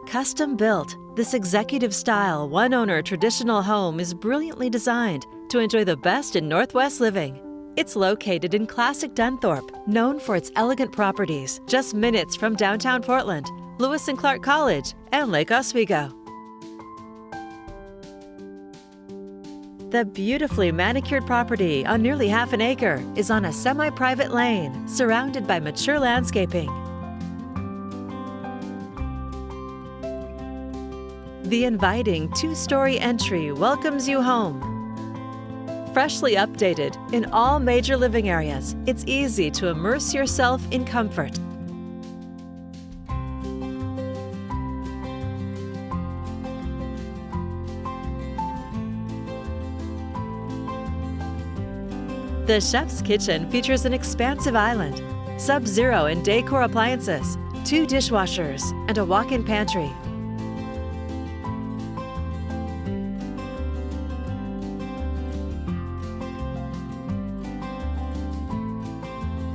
Custom built, this executive-style, one-owner traditional home is brilliantly designed to enjoy the best in Northwest living. It's located in classic Dunthorpe, known for its elegant properties, just minutes from downtown Portland, Lewis and Clark College, and Lake Oswego. The beautifully manicured property on nearly half an acre is on a semi-private lane, surrounded by mature landscaping. The inviting two-story entry welcomes you home. Freshly updated in all major living areas, it's easy to immerse yourself in comfort. The chef's kitchen features an expansive island, sub-zero and decor appliances, 2 dishwashers, and a walk-in pantry.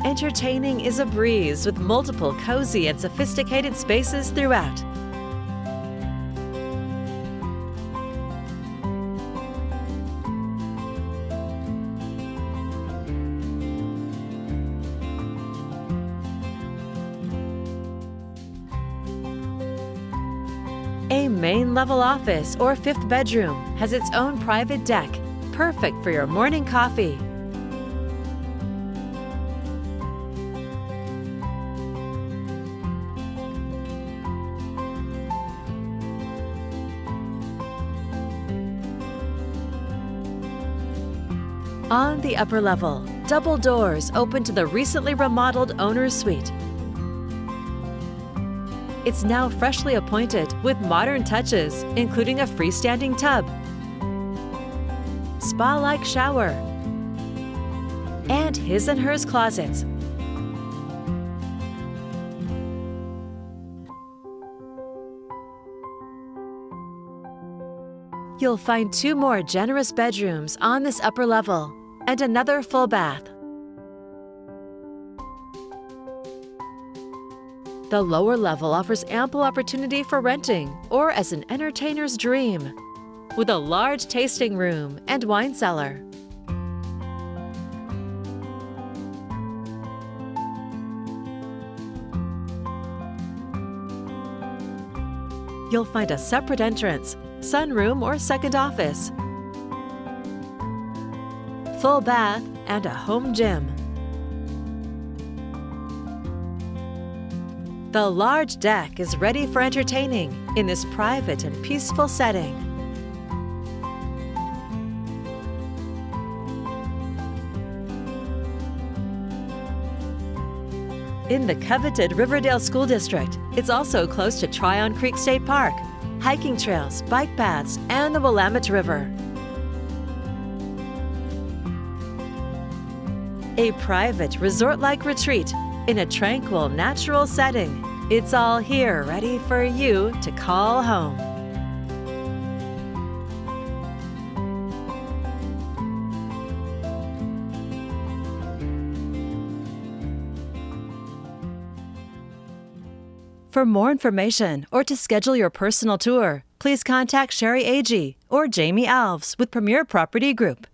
Entertaining is a breeze with multiple cozy and sophisticated spaces throughout. A main level office or 5th bedroom has its own private deck, perfect for your morning coffee. On the upper level, double doors open to the recently remodeled owner's suite. It's now freshly appointed with modern touches, including a freestanding tub, spa-like shower, and his and hers closets. You'll find 2 more generous bedrooms on this upper level and another full bath. The lower level offers ample opportunity for renting or as an entertainer's dream, with a large tasting room and wine cellar. You'll find a separate entrance, sunroom or second office, full bath, and a home gym. The large deck is ready for entertaining in this private and peaceful setting. In the coveted Riverdale School District, it's also close to Tryon Creek State Park, hiking trails, bike paths, and the Willamette River. A private resort-like retreat in a tranquil, natural setting. It's all here ready for you to call home. For more information or to schedule your personal tour, please contact Sherri Agee or Jamie Alves with Premier Property Group.